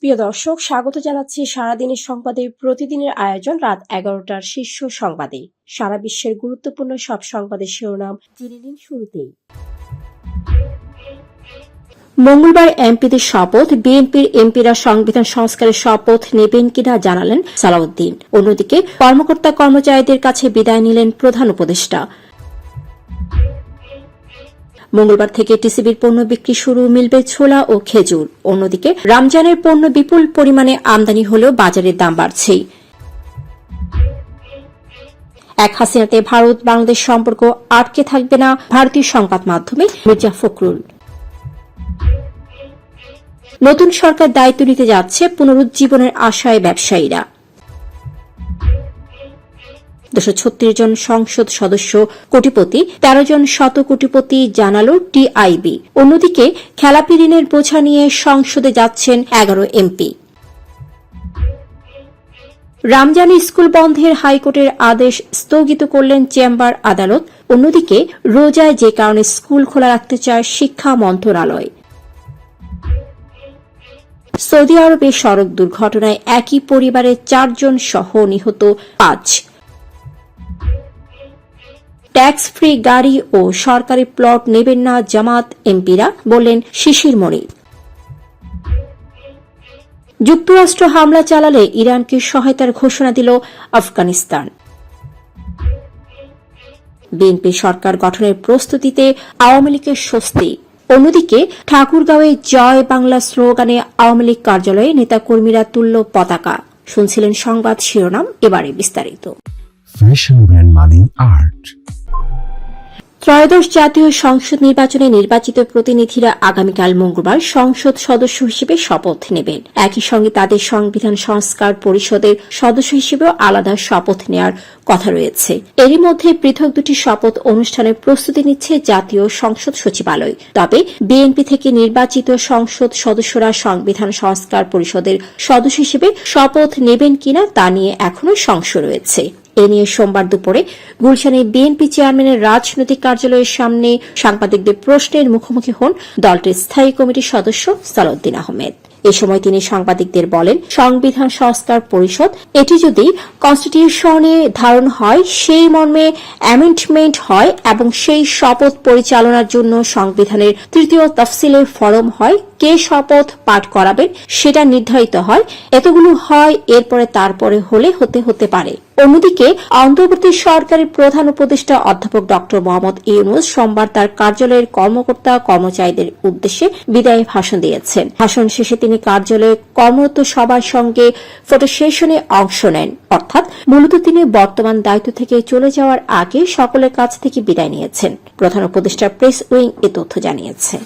প্রিয় দর্শক, স্বাগত জানাচ্ছি সারাদিনের সংবাদে প্রতিদিনের আয়োজন রাত 11টার শীর্ষ সংবাদে। সারা বিশ্বের গুরুত্বপূর্ণ সব সংবাদের শিরোনাম জেনে নিন শুরুতেই। মঙ্গলবার এমপিদের শপথ, বিএনপির এমপিরা সংবিধান সংস্কারের শপথ নেবেন কিনা জানালেন সালাউদ্দিন। অন্যদিকে কর্মকর্তা কর্মচারীদের কাছে বিদায় নিলেন প্রধান উপদেষ্টা। মঙ্গলবার থেকে টিসিবির পণ্য বিক্রি শুরু, মিলবে ছোলা ও খেজুর। অন্যদিকে রমজানের পণ্য বিপুল পরিমাণে আমদানি হলেও বাজারের দাম বাড়ছেই। এক হাসিনাতে ভারত বাংলাদেশ সম্পর্ক আটকে থাকবে না, ভারতীয় সংবাদ মাধ্যমে মির্জা ফখরুল। নতুন সরকার দায়িত্ব নিতে যাচ্ছে, পুনরুজ্জীবনের আশায় ব্যবসায়ীরা। 236 জন সংসদ সদস্য কোটিপতি, 13 জন শত কোটিপতি জানালো টিআইবি। অন্যদিকে খেলাপি ঋণের বোঝা নিয়ে সংসদে যাচ্ছেন 11 এমপি। রমজানে স্কুল বন্ধের হাইকোর্টের আদেশ স্থগিত করলেন চেম্বার আদালত। অন্যদিকে রোজায় যে কারণে স্কুল খোলা রাখতে চায় শিক্ষা মন্ত্রণালয়। সৌদি আরবে সড়ক দুর্ঘটনায় একই পরিবারের 4 জন সহ নিহত 5। ট্যাক্স ফ্রি গাড়ি ও সরকারি প্লট নেবেন না জামাত এমপিরা, বললেন শিশির মনির। যুক্তরাষ্ট্র হামলা চালালে ইরানকে সহায়তার ঘোষণা দিল আফগানিস্তান। বিএনপি সরকার গঠনের প্রস্তুতিতে আওয়ামী লীগের স্বস্তি। অন্যদিকে ঠাকুরগাঁওয়ে জয় বাংলা স্লোগানে আওয়ামী লীগ কার্যালয়ে নেতাকর্মীরা তুলল পতাকা। শুনছিলেন সংবাদ শিরোনাম, এবারে বিস্তারিত। ফ্যাশন ব্র্যান্ড মানে আর্ট। ত্রয়োদশ জাতীয় সংসদ নির্বাচনে নির্বাচিত প্রতিনিধিরা আগামীকাল মঙ্গলবার সংসদ সদস্য হিসেবে শপথ নেবেন। একই সঙ্গে তাদের সংবিধান সংস্কার পরিষদের সদস্য হিসেবেও আলাদা শপথ নেওয়ার কথা রয়েছে। এরই মধ্যে পৃথক দুটি শপথ অনুষ্ঠানের প্রস্তুতি নিচ্ছে জাতীয় সংসদ সচিবালয়। তবে বিএনপি থেকে নির্বাচিত সংসদ সদস্যরা সংবিধান সংস্কার পরিষদের সদস্য হিসেবে শপথ নেবেন কিনা তা নিয়ে এখনও সংশয় রয়েছে। এ নিয়ে সোমবার দুপুরে গুলশানে বিএনপি চেয়ারম্যানের রাজনৈতিক কার্যালয়ের সামনে সাংবাদিকদের প্রশ্নের মুখোমুখি হন দলটির স্থায়ী কমিটির সদস্য সালাউদ্দিন আহমেদ। এ সময় তিনি সাংবাদিকদের বলেন, সংবিধান সংস্কার পরিষদ এটি যদি কনস্টিটিউশনে ধারণ হয়, সেই মর্মে অ্যামেন্ডমেন্ট হয় এবং সেই শপথ পরিচালনার জন্য সংবিধানের 3য় তফসিলের ফরম হয়, কে শপথ পাঠ করাবেন সেটা নির্ধারিত হয়, এতগুলো হয়, এরপরে তারপরে হতে পারে। অন্যদিকে অন্তর্বর্তী সরকারের প্রধান উপদেষ্টা অধ্যাপক ড মোহাম্মদ ইউনূস সোমবার তার কার্যালয়ের কর্মকর্তা কর্মচারীদের উদ্দেশ্যে বিদায়ী ভাষণ দিয়েছেন। ভাষণ শেষে তিনি কার্যালয়ে কর্মরত সবার সঙ্গে ফটো সেশনে অংশ নেন। অর্থাৎ মূলত তিনি বর্তমান দায়িত্ব থেকে চলে যাওয়ার আগে সকলের কাছ থেকে বিদায় নিয়েছেন। প্রধান উপদেষ্টার প্রেস উইং এ তথ্য জানিয়েছে।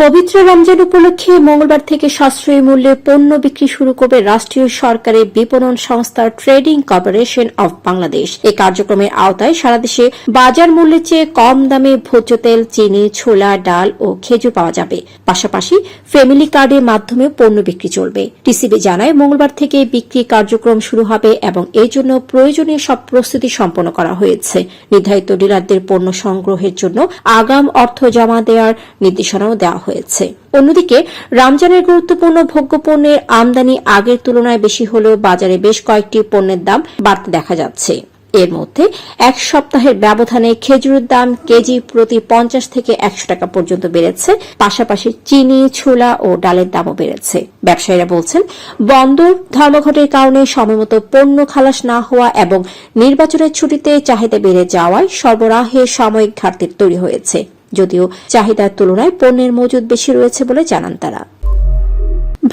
পবিত্র রমজান উপলক্ষে মঙ্গলবার থেকে সাশ্রয়ী মূল্যে পণ্য বিক্রি শুরু করবে রাষ্ট্রীয় সরকারের বিপণন সংস্থা ট্রেডিং কর্পোরেশন অব বাংলাদেশ। এই কার্যক্রমের আওতায় সারা দেশে বাজার মূল্যের চেয়ে কম দামে ভোজ্য তেল, চিনি, ছোলা, ডাল ও খেজুর পাওয়া যাবে। পাশাপাশি ফ্যামিলি কার্ডের মাধ্যমে পণ্য বিক্রি চলবে। টিসিবি জানায়, মঙ্গলবার থেকে বিক্রি কার্যক্রম শুরু হবে এবং এর জন্য প্রয়োজনীয় সব প্রস্তুতি সম্পন্ন করা হয়েছে। নির্ধারিত ডিলারদের পণ্য সংগ্রহের জন্য আগাম অর্থ জমা দেওয়ার নির্দেশনাও দেওয়া হয়েছে। অন্যদিকে রমজানের গুরুত্বপূর্ণ ভোগ্যপণ্যের আমদানি আগের তুলনায় বেশি হলেও বাজারে বেশ কয়েকটি পণ্যের দাম বাড়তে দেখা যাচ্ছে। এর মধ্যে এক সপ্তাহের ব্যবধানে খেজুরের দাম কেজি প্রতি 50 থেকে 100 টাকা পর্যন্ত বেড়েছে। পাশাপাশি চিনি, ছোলা ও ডালের দামও বেড়েছে। ব্যবসায়ীরা বলছেন, বন্দর ধর্মঘটের কারণে সময়মতো পণ্য খালাস না হওয়া এবং নির্বাচনের ছুটিতে চাহিদা বেড়ে যাওয়ায় সরবরাহে সাময়িক ঘাটতি তৈরি হয়েছে। যদিও চাহিদার তুলনায় পণ্যের মজুদ বেশি রয়েছে বলে জানান তারা।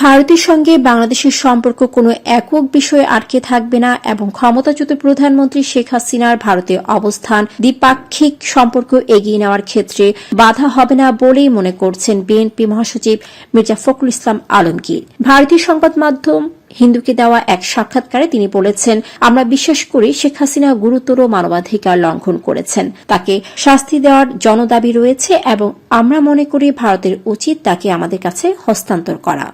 ভারতের সঙ্গে বাংলাদেশের সম্পর্ক কোনো একক বিষয়ে আটকে থাকবে না এবং ক্ষমতাচ্যুত প্রধানমন্ত্রী শেখ হাসিনার ভারতে অবস্থান দ্বিপাক্ষিক সম্পর্ক এগিয়ে নেওয়ার ক্ষেত্রে বাধা হবে না বলেই মনে করছেন বিএনপি মহাসচিব মির্জা ফখরুল ইসলাম আলমগীর। ভারতীয় সংবাদ মাধ্যম হিন্দুকে দেওয়া এক সাক্ষাৎকারে তিনি বলেছেন, আমরা বিশ্বাস করি শেখ হাসিনা গুরুতর মানবাধিকার লঙ্ঘন করেছেন, তাকে শাস্তি দেওয়ার জনদাবি রয়েছে এবং আমরা মনে করি ভারতের উচিত তাকে আমাদের কাছে হস্তান্তর করা।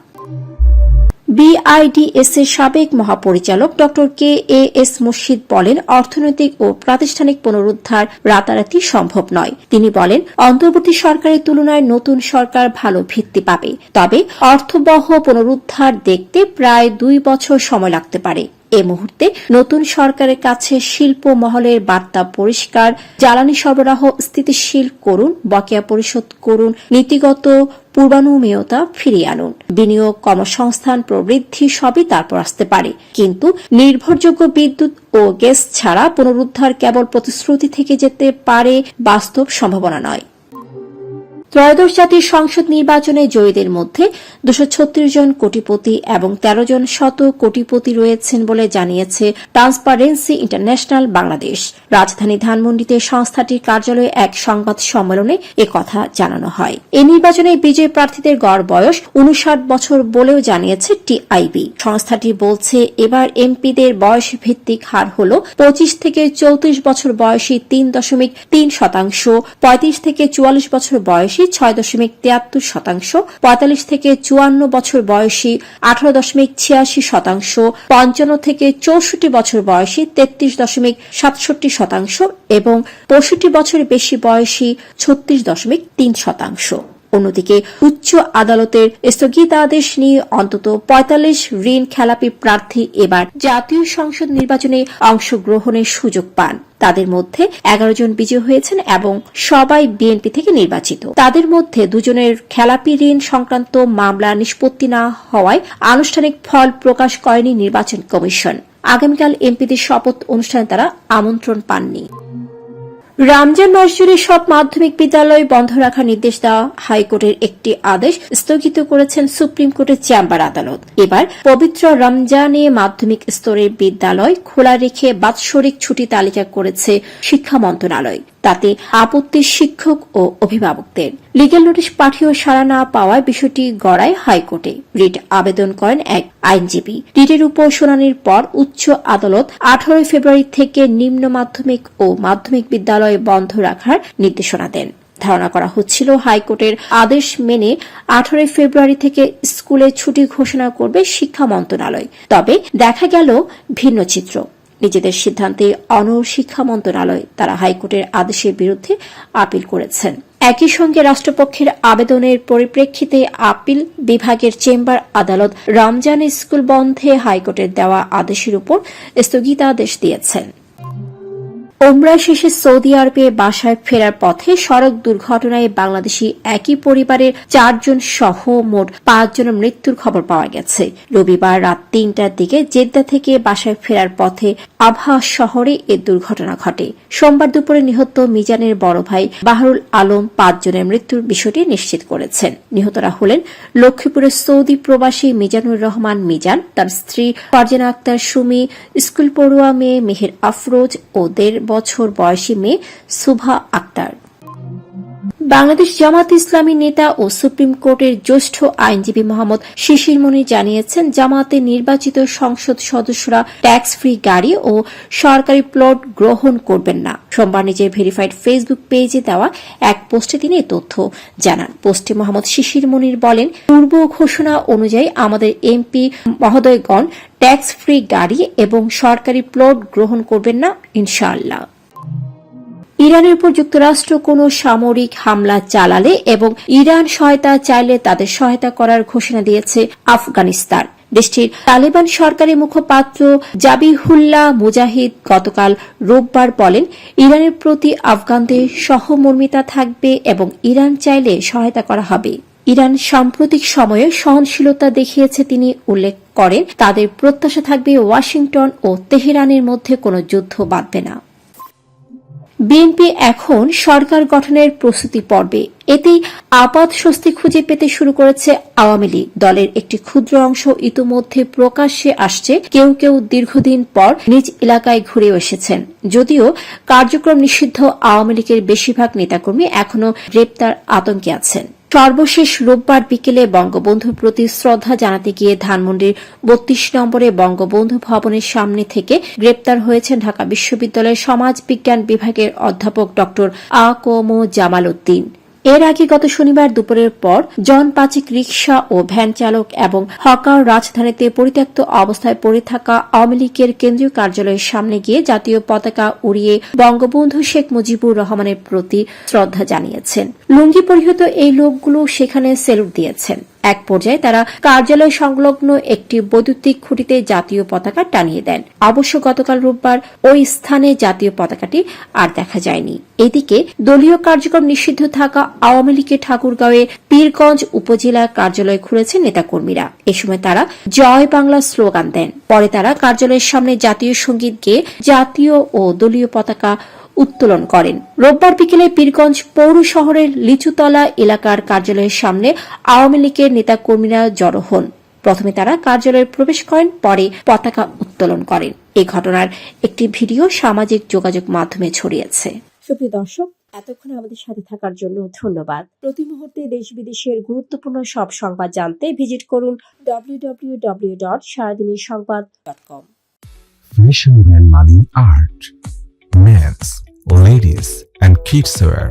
বিআইডিএস এর সাবেক মহাপরিচালক ড কে.এস. মুর্শিদ বলেন, অর্থনৈতিক ও প্রাতিষ্ঠানিক পুনরুদ্ধার রাতারাতি সম্ভব নয়। তিনি বলেন, অন্তর্বর্তী সরকারের তুলনায় নতুন সরকার ভালো ভিত্তি পাবে, তবে অর্থবহ পুনরুদ্ধার দেখতে প্রায় 2 বছর সময় লাগতে পারে। এ মুহূর্তে নতুন সরকারের কাছে শিল্প মহলের বার্তা পরিষ্কার, জ্বালানি সরবরাহ স্থিতিশীল করুন, বকেয়া পরিশোধ করুন, নীতিগত পূর্বানুমেয়তা ফিরিয়ে আনুন, বিনিয়োগ, কর্মসংস্থান প্রবৃদ্ধি সবই তারপর আসতে পারে। কিন্তু নির্ভরযোগ্য বিদ্যুৎ ও গ্যাস ছাড়া পুনরুদ্ধার কেবল প্রতিশ্রুতি থেকে যেতে পারে, বাস্তব সম্ভাবনা নয়। ত্রয়োদশ জাতীয় সংসদ নির্বাচনে জয়ীদের মধ্যে 236 জন কোটিপতি এবং 13 জন শত কোটিপতি রয়েছেন বলে জানিয়েছে ট্রান্সপারেন্সি ইন্টারন্যাশনাল বাংলাদেশ। রাজধানী ধানমন্ডিতে সংস্থাটির কার্যালয়ে এক সংবাদ সম্মেলনে একথা জানানো হয়। এই নির্বাচনে বিজয়ী প্রার্থীদের গড় বয়স 59 বছর বলেও জানিয়েছে টিআইবি। সংস্থাটি বলছে, এবার এমপিদের বয়স ভিত্তিক হার হল 25 থেকে 34 বছর বয়সী 3.3%, 35 থেকে 44 বছর বয়সী 6.73%, 45 থেকে 54 বছর বয়সী 18.86%, 55 থেকে 64 বছর বয়সী 33.67% এবং 65 বছরের বেশি বয়সী 36.3%। অন্যদিকে উচ্চ আদালতের স্থগিতাদেশ নিয়ে অন্তত 45 ঋণ খেলাপি প্রার্থী এবার জাতীয় সংসদ নির্বাচনে অংশগ্রহণের সুযোগ পান। তাদের মধ্যে 11 জন বিজয়ী হয়েছেন এবং সবাই বিএনপি থেকে নির্বাচিত। তাদের মধ্যে 2 জনের খেলাপি ঋণ সংক্রান্ত মামলা নিষ্পত্তি না হওয়ায় আনুষ্ঠানিক ফল প্রকাশ করেনি নির্বাচন কমিশন। আগামীকাল এমপিদের শপথ অনুষ্ঠানে তারা আমন্ত্রণ পাননি। রমজান মাস জুড়ে সব মাধ্যমিক বিদ্যালয় বন্ধ রাখার নির্দেশ দেওয়া হাইকোর্টের একটি আদেশ স্থগিত করেছেন সুপ্রিম কোর্টের চেম্বার আদালত। এবার পবিত্র রমজানে মাধ্যমিক স্তরের বিদ্যালয় খোলা রেখে বাৎসরিক ছুটি তালিকা করেছে শিক্ষা মন্ত্রণালয়। তাতে আপত্তি শিক্ষক ও অভিভাবকদের। লিগ্যাল নোটিশ পাঠিয়েও সাড়া না পাওয়ায় বিষয়টি গড়ায় হাইকোর্টে। রিট আবেদন করেন এক আইনজীবী। রিটের উপর শুনানির পর উচ্চ আদালত 18 ফেব্রুয়ারি থেকে নিম্ন মাধ্যমিক ও মাধ্যমিক বিদ্যালয় বন্ধ রাখার নির্দেশনা দেন। ধারণা করা হচ্ছিল হাইকোর্টের আদেশ মেনে 18 ফেব্রুয়ারি থেকে স্কুলে ছুটি ঘোষণা করবে শিক্ষা মন্ত্রণালয়। তবে দেখা গেল ভিন্ন চিত্র। নিজেদের সিদ্ধান্তে অনড় শিক্ষা মন্ত্রণালয়। তারা হাইকোর্টের আদেশের বিরুদ্ধে আপিল করেছেন। একই সঙ্গে রাষ্ট্রপক্ষের আবেদনের পরিপ্রেক্ষিতে আপিল বিভাগের চেম্বার আদালত রমজানে স্কুল বন্ধে হাইকোর্টের দেওয়া আদেশের উপর স্থগিতাদেশ দিয়েছেন। ওমরা শেষে সৌদি আরবে বাসায় ফেরার পথে সড়ক দুর্ঘটনায় বাংলাদেশি একই পরিবারের 4 জন সহ মোট 5 জনের মৃত্যুর খবর পাওয়া গেছে। রবিবার রাত 3টার দিকে জেদ্দা থেকে বাসায় ফেরার পথে আবহা শহরে এ দুর্ঘটনা ঘটে। সোমবার দুপুরে নিহত মিজানের বড় ভাই বাহরুল আলম 5 জনের মৃত্যুর বিষয়টি নিশ্চিত করেছেন। নিহতরা হলেন লক্ষ্মীপুরের সৌদি প্রবাসী মিজানুর রহমান মিজান, তার স্ত্রী ফারজানা আক্তার সুমি, স্কুল পড়ুয়া মেয়ে মেহের আফরোজ ও 1.5 বছর বয়সী মেয়ে সুভা আক্তার। বাংলাদেশ জামাত ইসলামী নেতা ও সুপ্রিম কোর্টের জ্যেষ্ঠ আইনজীবী মোহাম্মদ শিশির মনির জানিয়েছেন, জামাতে নির্বাচিত সংসদ সদস্যরা ট্যাক্স ফ্রি গাড়ি ও সরকারি প্লট গ্রহণ করবেন না। সোমবার নিজের ভেরিফাইড ফেসবুক পেজে দেওয়া এক পোস্টে তিনি এই তথ্য জানান। পোস্টে মোহাম্মদ শিশির মনির বলেন, পূর্ব ঘোষণা অনুযায়ী আমাদের এমপি মহোদয়গণ ট্যাক্স ফ্রি গাড়ি এবং সরকারি প্লট গ্রহণ করবেন না ইনশাআল্লাহ। ইরানের উপর যুক্তরাষ্ট্র কোনো সামরিক হামলা চালালে এবং ইরান সহায়তা চাইলে তাদের সহায়তা করার ঘোষণা দিয়েছে আফগানিস্তান। দেশটির তালেবান সরকারি মুখপাত্র জাবিহুল্লাহ মুজাহিদ গতকাল রোববার বলেন, ইরানের প্রতি আফগানদের সহমর্মিতা থাকবে এবং ইরান চাইলে সহায়তা করা হবে। ইরান সাম্প্রতিক সময়ে সহনশীলতা দেখিয়েছে তিনি উল্লেখ করেন, তাদের প্রত্যাশা থাকবে ওয়াশিংটন ও তেহরানের মধ্যে কোনো যুদ্ধ বাঁধবে না। বিএনপি এখন সরকার গঠনের প্রস্তুতি পর্বে। এতেই আপাত স্বস্তি খুঁজে পেতে শুরু করেছে আওয়ামী লীগ। দলের একটি ক্ষুদ্র অংশ ইতোমধ্যে প্রকাশ্যে আসছে, কেউ কেউ দীর্ঘদিন পর নিজ এলাকায় ঘুরেও এসেছেন। যদিও কার্যক্রম নিষিদ্ধ আওয়ামী লীগের বেশিরভাগ নেতাকর্মী এখনও গ্রেপ্তার আতঙ্কে আছেন। সর্বশেষ রোববার বিকেলে বঙ্গবন্ধুর প্রতি শ্রদ্ধা জানাতে গিয়ে ধানমন্ডির 32 নম্বরে বঙ্গবন্ধু ভবনের সামনে থেকে গ্রেপ্তার হয়েছেন ঢাকা বিশ্ববিদ্যালয়ের সমাজ বিজ্ঞান বিভাগের অধ্যাপক ড. আ ক ম জামাল উদ্দিন। এর আগে গত শনিবার দুপুরের পর জন পাঁচেক রিকশা ও ভ্যান চালক এবং হকার রাজধানীতে পরিত্যক্ত অবস্থায় পড়ে থাকা আওয়ামী লীগের কেন্দ্রীয় কার্যালয়ের সামনে গিয়ে জাতীয় পতাকা উড়িয়ে বঙ্গবন্ধু শেখ মুজিবুর রহমানের প্রতি শ্রদ্ধা জানিয়েছেন। লুঙ্গি পরিহিত এই লোকগুলো সেখানে সেলুট দিয়েছেন। এক পর্যায়ে তারা কার্যালয় সংলগ্ন একটি বৈদ্যুতিক খুঁটিতে জাতীয় পতাকা টানিয়ে দেন। অবশ্য গতকাল রোববার ওই স্থানে জাতীয় পতাকাটি আর দেখা যায়নি। এদিকে দলীয় কার্যক্রম নিষিদ্ধ থাকা আওয়ামী লীগের ঠাকুরগাঁওয়ে পীরগঞ্জ উপজেলা কার্যালয় খুলেছেন নেতাকর্মীরা। এ সময় তারা জয় বাংলা স্লোগান দেন। পরে তারা কার্যালয়ের সামনে জাতীয় সঙ্গীত গেয়ে জাতীয় ও দলীয় পতাকা উত্তোলন করেন। রোববার বিকেলে পীরগঞ্জ পৌর শহরের লিচুতলা এলাকার কার্যালয়ের সামনে আওয়ামী লীগের নেতাকর্মীরা জড়ো হন। প্রথমে তারা কার্যালয়ে প্রবেশ করেন, পরে পতাকা উত্তোলন করেন। এই ঘটনার একটি ভিডিও সামাজিক যোগাযোগ মাধ্যমে ছড়িয়েছে। সুপ্রিয় দর্শক, এতক্ষণ আমাদের সাথে থাকার জন্য ধন্যবাদ। প্রতি মুহূর্তে দেশ বিদেশের গুরুত্বপূর্ণ সব সংবাদ জানতে ভিজিট করুন www.saradinesসংবাদ.com। Fashion brand Mali Art. Men's, ladies, and kids wear.